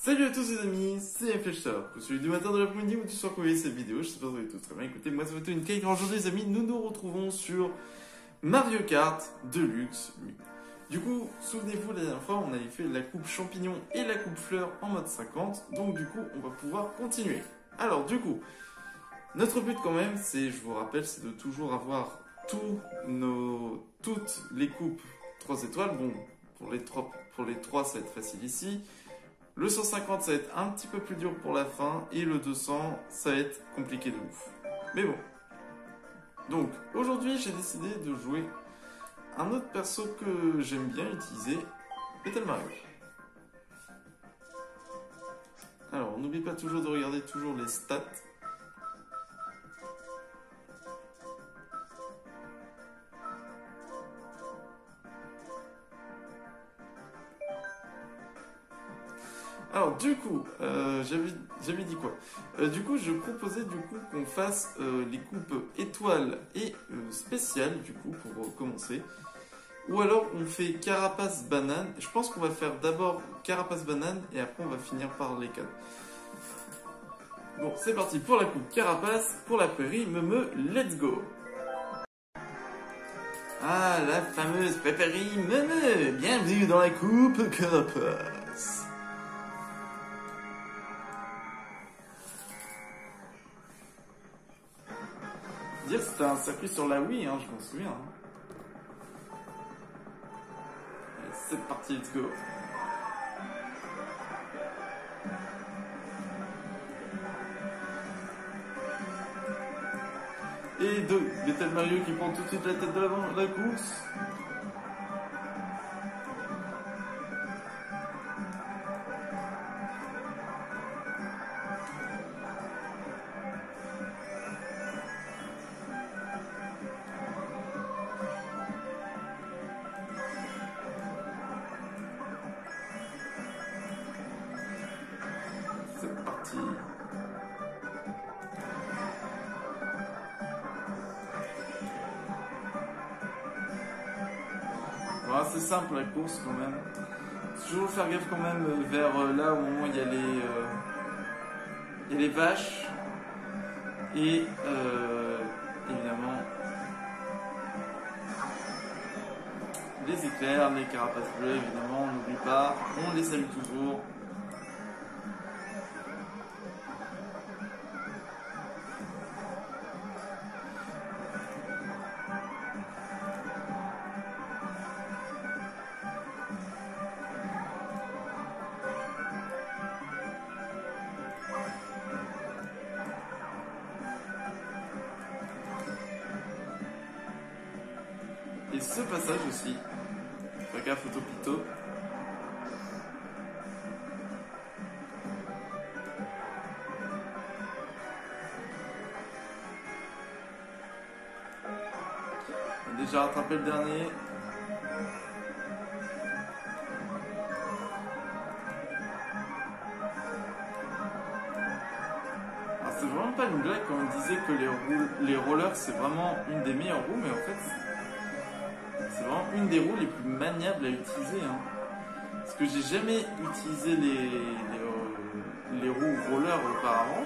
Salut à tous les amis, c'est Flashstar. Pour celui du matin, de l'après-midi ou du soir quand vous voyez cette vidéo, je sais pas si vous allez tous très bien. Écoutez, moi ça va être une cake. Aujourd'hui les amis, nous nous retrouvons sur Mario Kart Deluxe 8. Du coup, souvenez-vous, la dernière fois, on avait fait la coupe champignon et la coupe fleur en mode 50. Donc du coup, on va pouvoir continuer. Alors du coup, notre but quand même, c'est, je vous rappelle, c'est de toujours avoir toutes les coupes 3 étoiles. Bon, pour les 3 ça va être facile ici. Le 150 ça va être un petit peu plus dur pour la fin et le 200 ça va être compliqué de ouf. Mais bon. Donc aujourd'hui j'ai décidé de jouer un autre perso que j'aime bien utiliser, Metal Mario. Alors on n'oublie pas toujours de regarder toujours les stats. Alors du coup, j'avais dit quoi? Du coup, je proposais du coup qu'on fasse les coupes étoiles et spéciales du coup pour commencer. Ou alors on fait carapace banane. Je pense qu'on va faire d'abord carapace banane et après on va finir par les cannes. Bon, c'est parti pour la coupe carapace, pour la prairie, let's go. Ah, la fameuse prairie, bienvenue dans la coupe carapace. Dire c'était un circuit sur la Wii, hein, je m'en souviens. Allez, c'est parti, let's go. Et deux, Metal Mario qui prend tout de suite la tête de la course. C'est parti. Bon, c'est simple la course quand même. Toujours faire gaffe quand même vers là au moment où il y a les vaches. Et évidemment les éclairs, les carapaces bleues évidemment, on n'oublie pas, on les salue toujours. Et ce passage aussi, fais gaffe au topito. On a déjà rattrapé le dernier. Alors c'est vraiment pas une blague quand on disait que les rollers c'est vraiment une des meilleures roues, mais en fait c'est vraiment une des roues les plus maniables à utiliser. Hein. Parce que j'ai jamais utilisé les roues roller auparavant.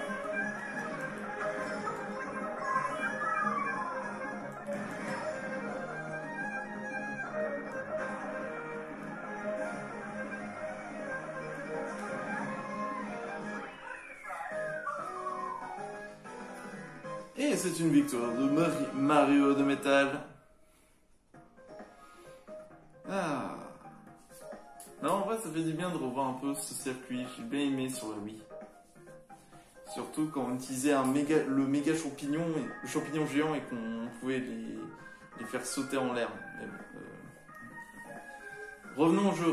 Et c'est une victoire de Mario de métal. Ah. Non, en vrai, ça fait du bien de revoir un peu ce circuit. J'ai bien aimé sur la Wii. Surtout quand on utilisait le méga champignon, le champignon géant et qu'on pouvait les faire sauter en l'air. Revenons au jeu,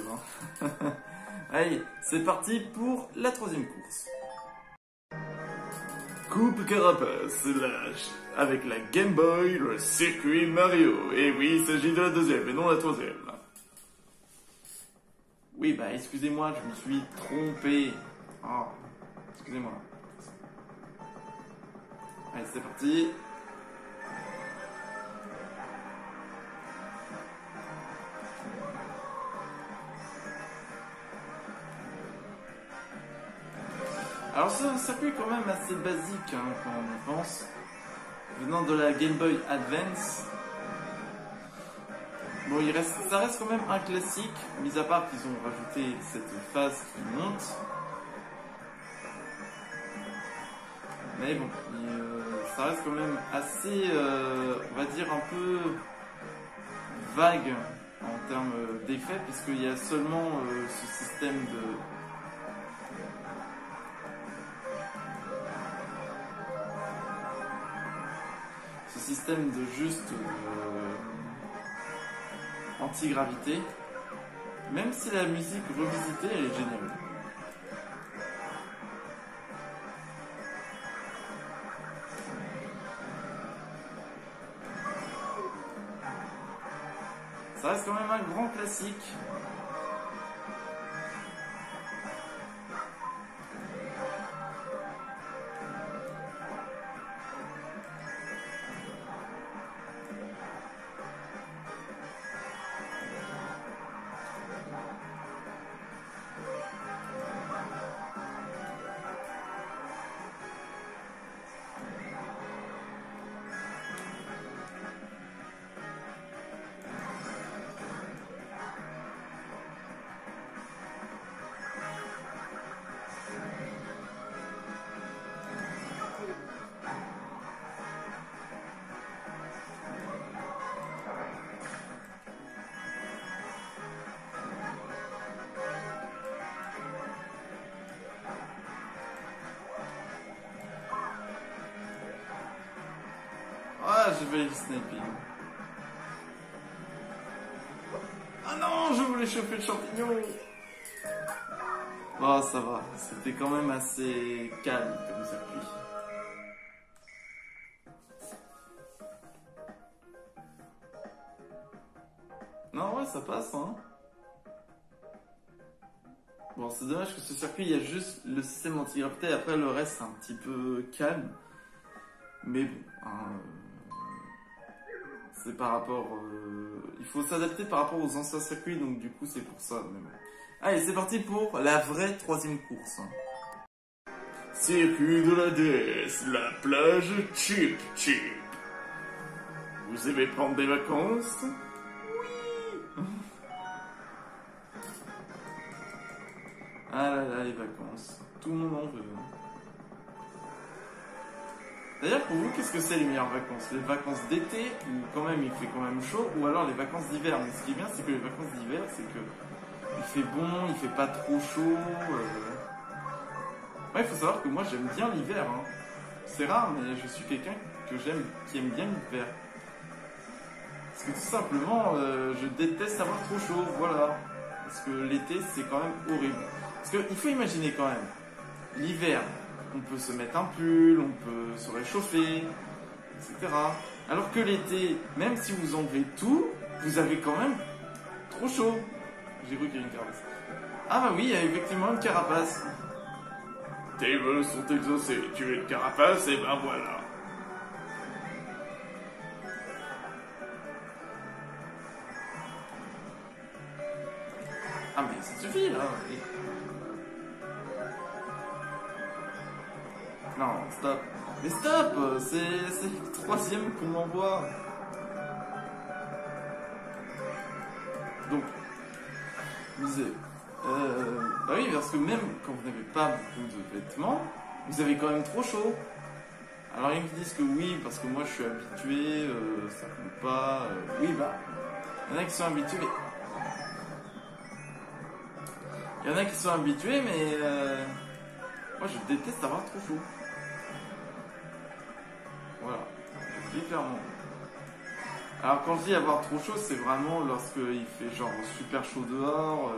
hein. Allez, c'est parti pour la troisième course. Coupe carapace, lâche, avec la Game Boy, le circuit Mario. Et oui, il s'agit de la deuxième et non la troisième. Oui, bah excusez-moi, je me suis trompé. Oh, excusez-moi. Allez, c'est parti. Alors c'est un circuit quand même assez basique hein, quand on y pense. Venant de la Game Boy Advance. Bon, ça reste quand même un classique, mis à part qu'ils ont rajouté cette phase qui monte. Mais bon, ça reste quand même assez, on va dire, un peu vague en termes d'effets, puisqu'il y a seulement ce système de... juste anti-gravité, même si la musique revisitée elle est géniale. Ça reste quand même un grand classique. Ah, j'ai failli le sniping. Ah non, je voulais choper le champignon. Oh, ça va. C'était quand même assez calme comme circuit. Non, ouais, ça passe, hein. Bon, c'est dommage que ce circuit, il y a juste le système anti-gravité. Après, le reste, c'est un petit peu calme. Mais bon, hein, c'est par rapport... il faut s'adapter par rapport aux anciens circuits, donc du coup, c'est pour ça. Mais bon. Allez, c'est parti pour la vraie troisième course. Circuit de la DS, la plage Chip Chip. Vous aimez prendre des vacances? Oui. Ah là là, les vacances. Tout le monde en veut. D'ailleurs, pour vous, qu'est-ce que c'est les meilleures vacances? Les vacances d'été, où quand même il fait quand même chaud, ou alors les vacances d'hiver? Mais ce qui est bien, c'est que les vacances d'hiver, c'est que il fait bon, il fait pas trop chaud. Ouais, il faut savoir que moi j'aime bien l'hiver. Hein. C'est rare, mais je suis quelqu'un qui aime bien l'hiver. Parce que tout simplement, je déteste avoir trop chaud, voilà. Parce que l'été, c'est quand même horrible. Parce qu'il faut imaginer quand même, l'hiver, on peut se mettre un pull, on peut se réchauffer, etc. Alors que l'été, même si vous enlevez tout, vous avez quand même trop chaud. J'ai cru qu'il y avait une carapace. Ah bah oui, il y a effectivement une carapace. Tes vœux sont exaucés, tu es une carapace, et ben voilà. Ah mais ça suffit là. Non, stop. Mais stop, c'est le troisième qu'on m'envoie. Donc, je disais, bah oui, parce que même quand vous n'avez pas beaucoup de vêtements, vous avez quand même trop chaud. Alors ils me disent que oui, parce que moi je suis habitué, ça compte pas. Oui, bah, il y en a qui sont habitués. Il y en a qui sont habitués, mais moi je déteste avoir trop chaud. Voilà, je le dis clairement. Alors quand je dis avoir trop chaud, c'est vraiment lorsqu'il fait genre super chaud dehors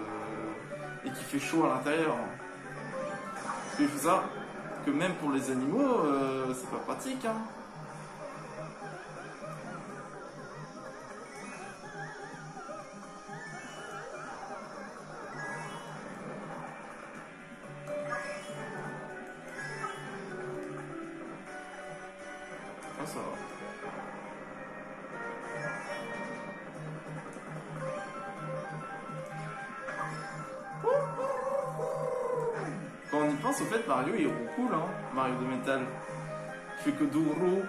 et qu'il fait chaud à l'intérieur. Parce qu'il faut savoir que même pour les animaux, c'est pas pratique. Hein. Ah, ça va. Quand on y pense, pense, au fait, Mario, il roule cool, hein. Mario de métal. Je fais que de rouler.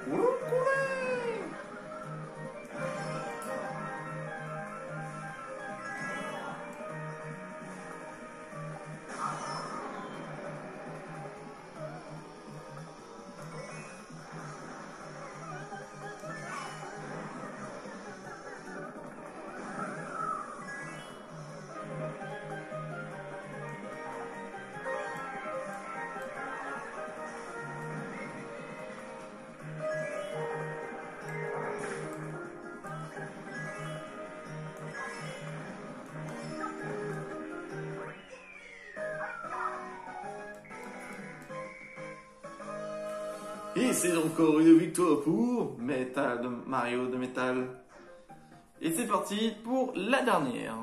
Et c'est encore une victoire pour Metal de Mario de métal. Et c'est parti pour la dernière.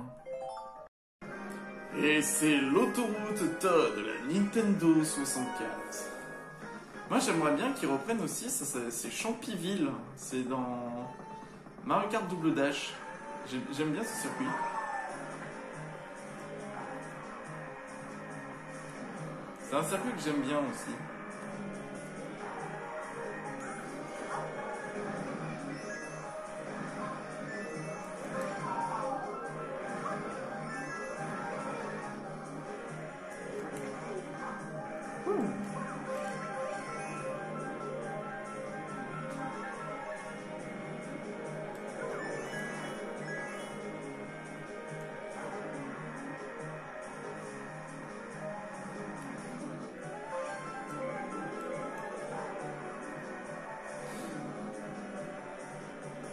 Et c'est l'autoroute Todd de la Nintendo 64. Moi j'aimerais bien qu'ils reprennent aussi, c'est Champiville. C'est dans Mario Kart Double Dash. J'aime bien ce circuit. C'est un circuit que j'aime bien aussi.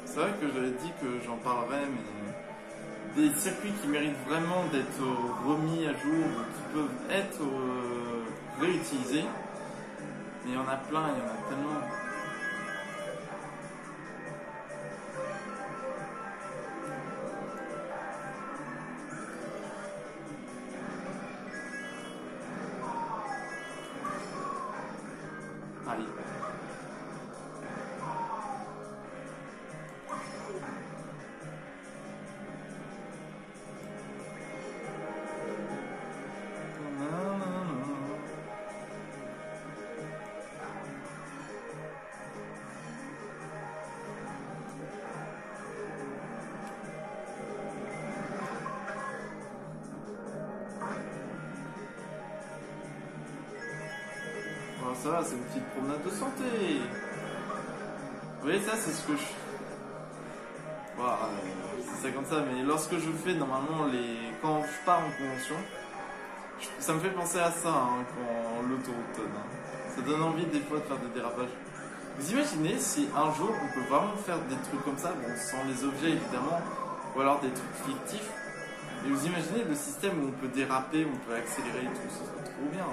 C'est vrai que j'avais dit que j'en parlerais, mais des circuits qui méritent vraiment d'être remis à jour, ou qui peuvent être réutilisés, mais il y en a plein, il y en a tellement. Allez. Bon, ça va, c'est une petite promenade de santé. Vous voyez, ça, c'est ce que je... Voilà, c'est ça comme ça, mais lorsque je fais, normalement, quand je pars en convention, ça me fait penser à ça, hein, quand l'autoroute tonne. Hein. Ça donne envie, des fois, de faire des dérapages. Vous imaginez si un jour, on peut vraiment faire des trucs comme ça, bon, sans les objets, évidemment, ou alors des trucs fictifs. Et vous imaginez le système où on peut déraper, où on peut accélérer et tout, ça serait trop bien.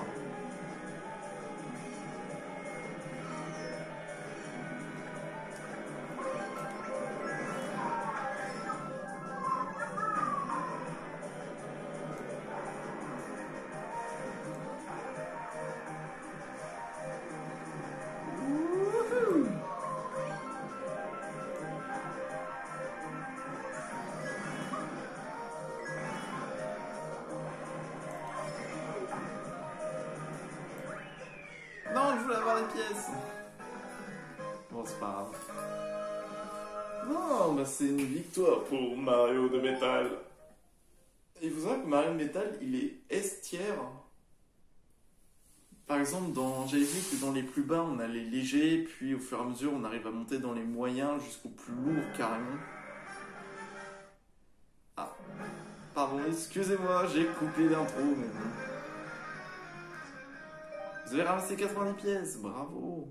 Non, je voulais avoir les pièces. Bon, c'est pas grave. Non, bah c'est une victoire pour Mario de métal. Il faut savoir que Mario de métal, il est estière. Par exemple, j'avais vu que dans les plus bas, on a les légers, puis au fur et à mesure, on arrive à monter dans les moyens jusqu'au plus lourd carrément. Ah, pardon, excusez-moi, j'ai coupé l'intro, mais bon. Vous avez ramassé 90 pièces, bravo.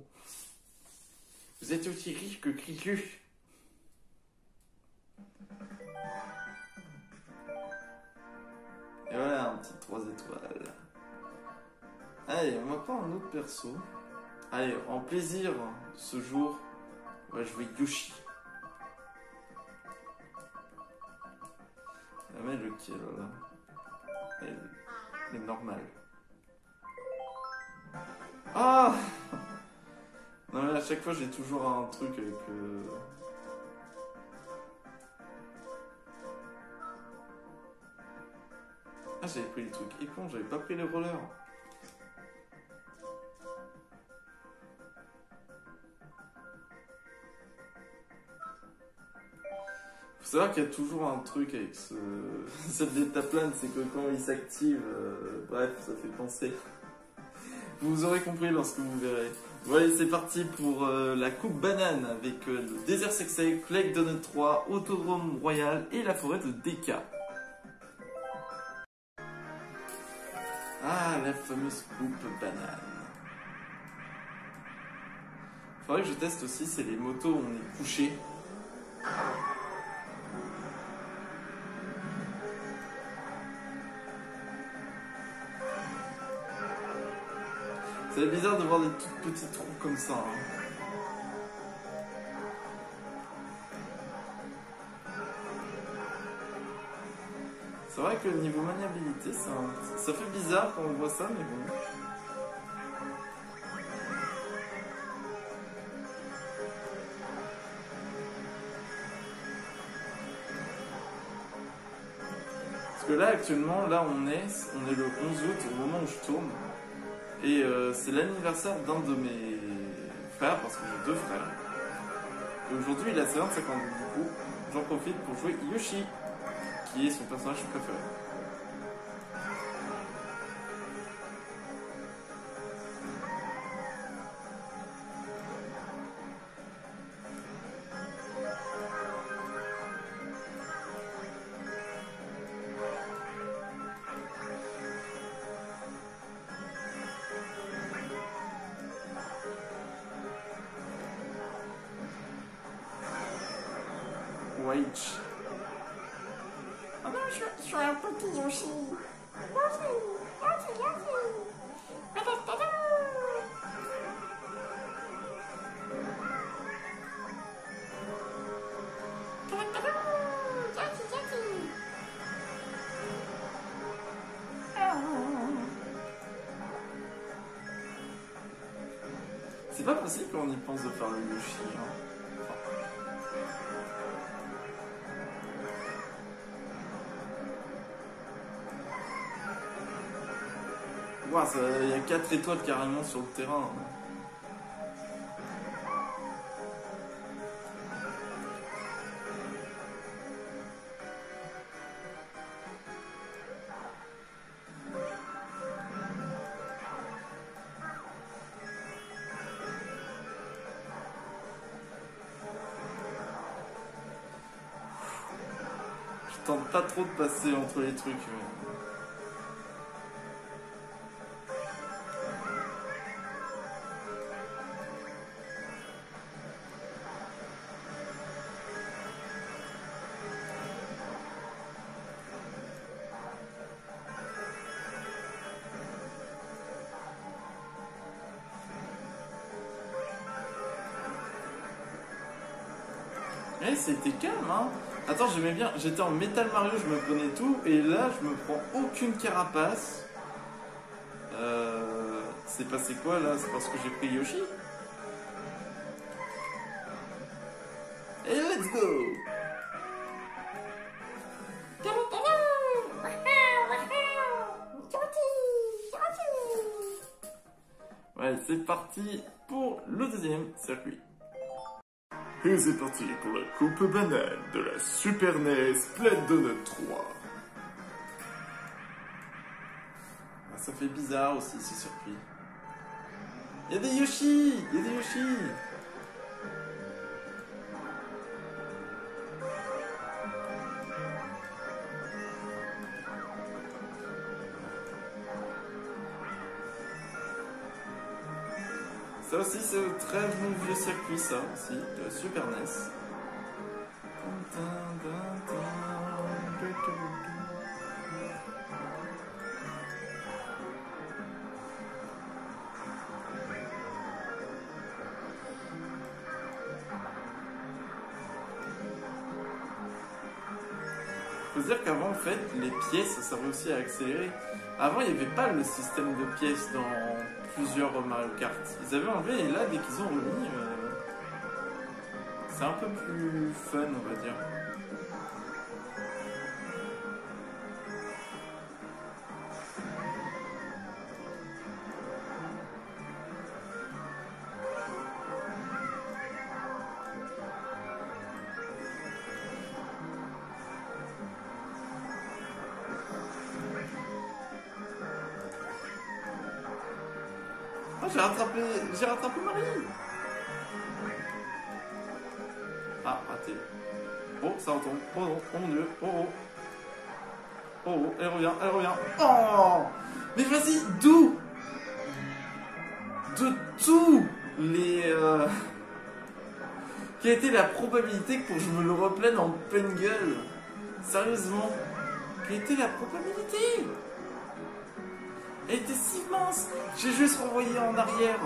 Vous êtes aussi riche que Cricu. Et voilà, un petit 3 étoiles. Allez, on va prendre un autre perso. Allez, en plaisir, ce jour, on va jouer Yoshi. Mais lequel, là? Elle est normale. Ah! Non mais à chaque fois j'ai toujours un truc avec Ah, j'avais pris les trucs épons, j'avais pas pris les rollers. Faut savoir qu'il y a toujours un truc avec cette deltaplane, c'est que quand il s'active, bref, ça fait penser. Vous aurez compris lorsque vous verrez. Voilà, c'est parti pour la coupe banane avec le désert sexy, Lake Donut 3, Autodrome Royal et la forêt de Deka. Ah, la fameuse coupe banane. Faudrait que je teste aussi, c'est les motos où on est couché. C'est bizarre de voir des toutes petites trous comme ça. Hein. C'est vrai que niveau maniabilité, ça fait bizarre quand on voit ça, mais bon. Parce que là, actuellement, là on est le 11 août au moment où je tourne. Et c'est l'anniversaire d'un de mes frères, parce que j'ai 2 frères. Et aujourd'hui, il a ses 25 ans, donc du coup, j'en profite pour jouer Yoshi, qui est son personnage préféré. Wage. Oh non, je suis un petit Yoshi. Yoshi, Yoshi, Yoshi. Patatatou. Patatatou. Yoshi, Yoshi. C'est pas possible qu'on y pense de faire le Yoshi. Hein. Wow, il y a 4 étoiles carrément sur le terrain. Je tente pas trop de passer entre les trucs. Eh, c'était calme, hein. Attends, j'aimais bien. J'étais en Metal Mario, je me prenais tout. Et là, je me prends aucune carapace. C'est passé quoi, là? C'est parce que j'ai pris Yoshi? Et let's go! Ouais, c'est parti pour le deuxième circuit. Et c'est parti pour la coupe banane de la Super NES Lake Donut 3. Ah, ça fait bizarre aussi ces circuits. Il y a des Yoshi! Il y a des Yoshi! Ça aussi, c'est un très bon vieux circuit, ça aussi, de la Super NES. Faut dire qu'avant, en fait, les pièces, ça servait aussi à accélérer. Avant, il n'y avait pas le système de pièces dans plusieurs Mario Kart. Ils avaient enlevé et là, dès qu'ils ont remis, c'est un peu plus fun, on va dire. j'ai rattrapé Marie. Ah, raté. Oh, ça retombe. Oh non, oh mon dieu. Oh oh. Oh oh, elle revient, elle revient. Oh! Mais vas-y, d'où? De tous les... Quelle était la probabilité pour que je me le replène en pleine gueule? Sérieusement? Quelle était la probabilité? Elle était si mince. J'ai juste renvoyé en arrière.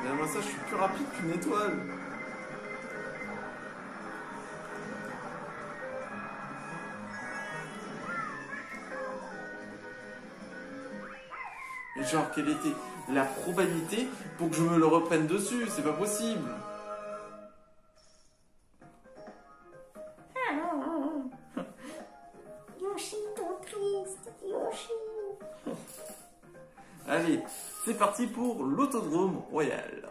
Mais moi ça, je suis plus rapide qu'une étoile. Et genre, quelle était la probabilité pour que je me le reprenne dessus? C'est pas possible. Ah non, non, non. Yoshi, trop triste, Yoshi. Allez, c'est parti pour l'autodrome royal.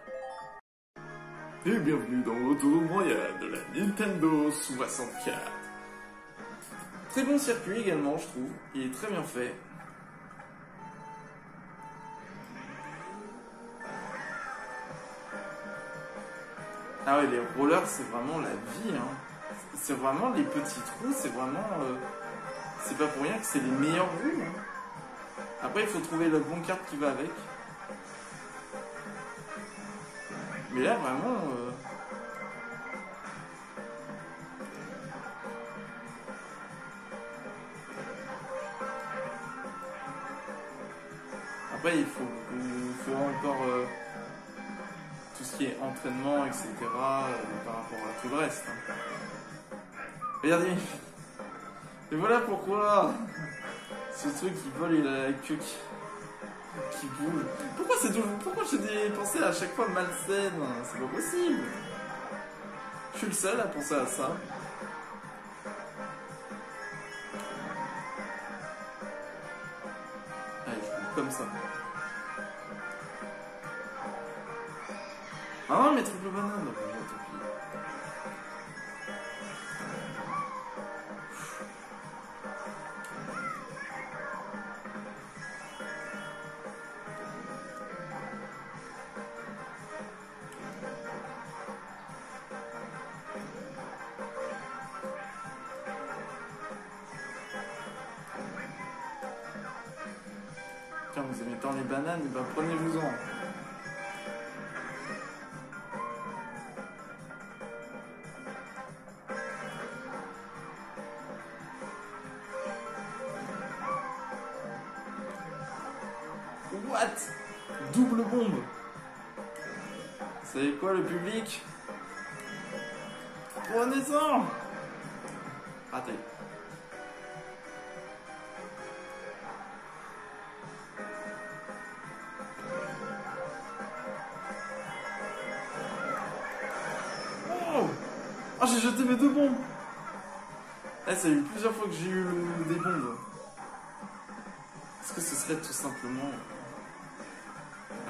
Et bienvenue dans l'autodrome royal de la Nintendo 64. Très bon circuit également, je trouve. Il est très bien fait. Ah ouais, les rollers, c'est vraiment la vie, hein. C'est vraiment les petits trous, c'est vraiment... c'est pas pour rien que c'est les meilleures rues, hein. Après, il faut trouver la bonne carte qui va avec. Mais là, vraiment... Après, il faut encore tout ce qui est entraînement, etc. Par rapport à tout le reste. Hein. Regardez. Et voilà pourquoi ce truc qui vole et la queue qui bouge. Pourquoi j'ai des pensées à chaque fois malsaines? C'est pas possible. Je suis le seul à penser à ça. Allez, je bouge comme ça. Ah non, mais triple banane. Tant pis. Quand vous aimez tant les bananes, et ben prenez-vous-en. What? Double bombe. Vous savez quoi, le public? Prenez-en. Raté. Oh, oh, j'ai jeté mes deux bombes. Eh, ça a eu plusieurs fois que j'ai eu des bombes. Est-ce que ce serait tout simplement...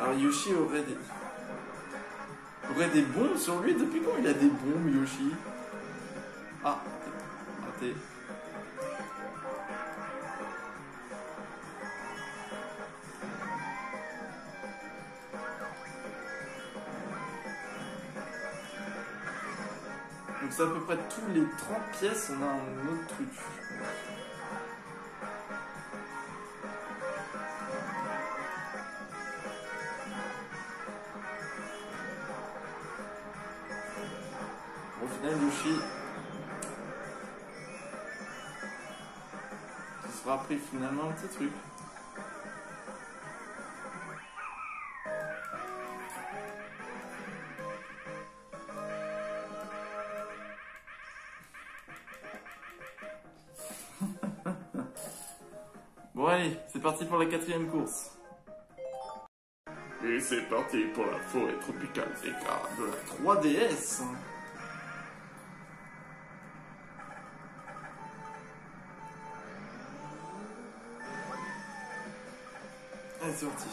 Alors Yoshi aurait des bombes sur lui? Depuis quand il a des bombes, Yoshi? Ah, raté. Donc c'est à peu près tous les 30 pièces, on a un autre truc. Au final, Yoshi se sera pris finalement un petit truc. Bon allez, c'est parti pour la 4e course. Et c'est parti pour la forêt tropicale DK de la 3DS. Allez, c'est parti.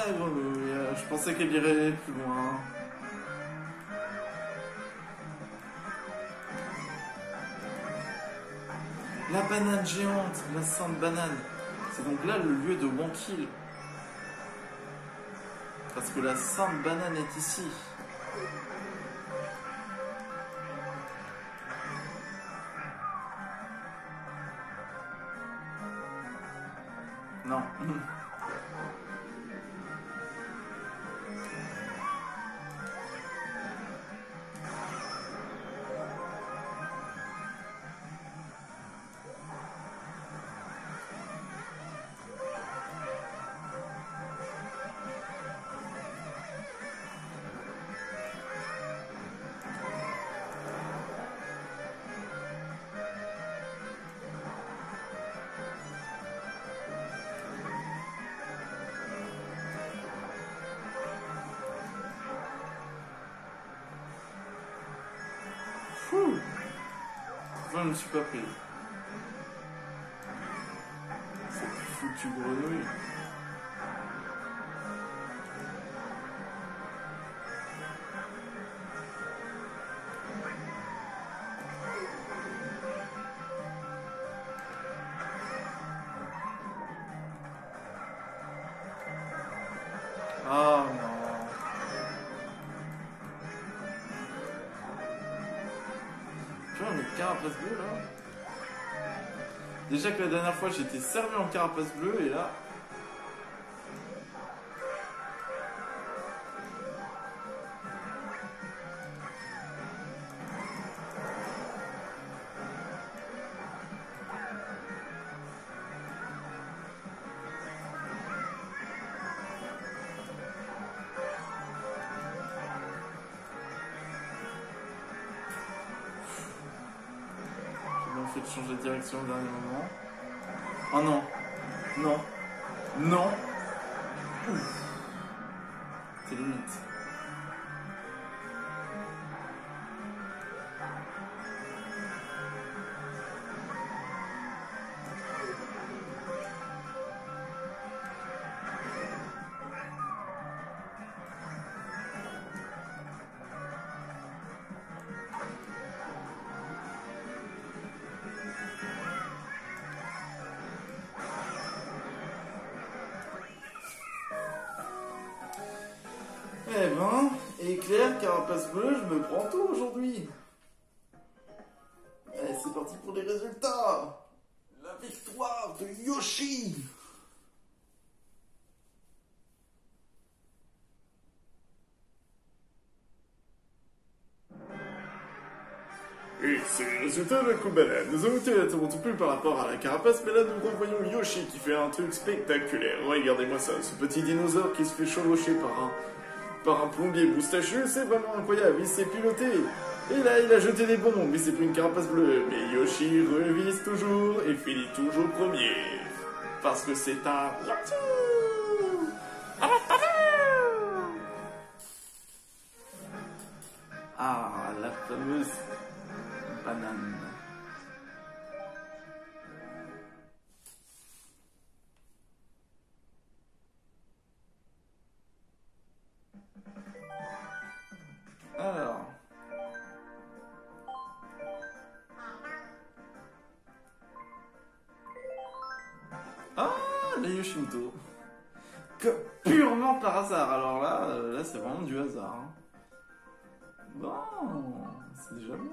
la grenouille. Je pensais qu'elle irait plus loin. La banane géante, la sainte banane. C'est donc là le lieu de Wankill. Parce que la sainte banane est ici. Non. Fou. Je ne me suis pas pris. Cette foutue grenouille. Ah non. Tu vois, une carapace bleue là. Déjà que la dernière fois j'étais servi en carapace bleue et là. Fait de changer de direction au dernier moment. Oh non. Non. Non. Ouf. C'est limite. Eh ben, éclair, carapace bleue, je me prends tout aujourd'hui. Allez, c'est parti pour les résultats. La victoire de Yoshi. Et c'est le résultat de la coupe banane. Nous avons été interrompus par rapport à la carapace, mais là nous revoyons Yoshi qui fait un truc spectaculaire. Regardez-moi ça, ce petit dinosaure qui se fait chevaucher par un plombier moustachu, c'est vraiment incroyable, il s'est piloté. Et là, il a jeté des bombes, mais c'est plus une carapace bleue. Mais Yoshi revise toujours et finit toujours premier. Parce que c'est un... Ah, la fameuse banane. Alors. Ah, la Yoshimoto. Que purement par hasard. Alors là, c'est vraiment du hasard. Hein. Bon, c'est déjà bien.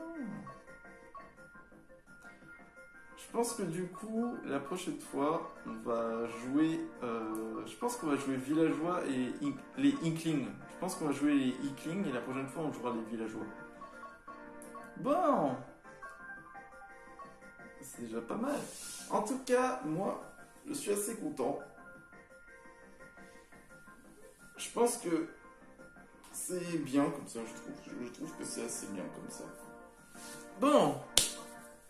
Je pense que du coup, la prochaine fois, on va jouer... je pense qu'on va jouer villageois et les Inklings. Je pense qu'on va jouer les Inklings et la prochaine fois, on jouera les villageois. Bon, c'est déjà pas mal. En tout cas, moi, je suis assez content. Je pense que c'est bien comme ça, je trouve. Je trouve que c'est assez bien comme ça. Bon,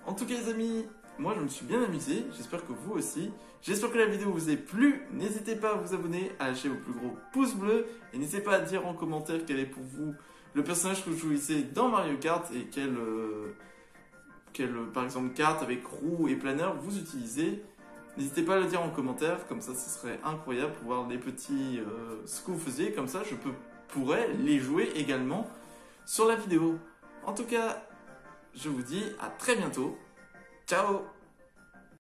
en tout cas les amis, moi je me suis bien amusé, j'espère que vous aussi. J'espère que la vidéo vous a plu. N'hésitez pas à vous abonner, à lâcher vos plus gros pouces bleus. Et n'hésitez pas à dire en commentaire quel est pour vous le personnage que vous jouissez dans Mario Kart et quelle par exemple carte avec roue et planeur vous utilisez N'hésitez pas à le dire en commentaire, comme ça ce serait incroyable pour voir les petits ce que vous faisiez, comme ça je pourrais les jouer également sur la vidéo. En tout cas, je vous dis à très bientôt. Ciao!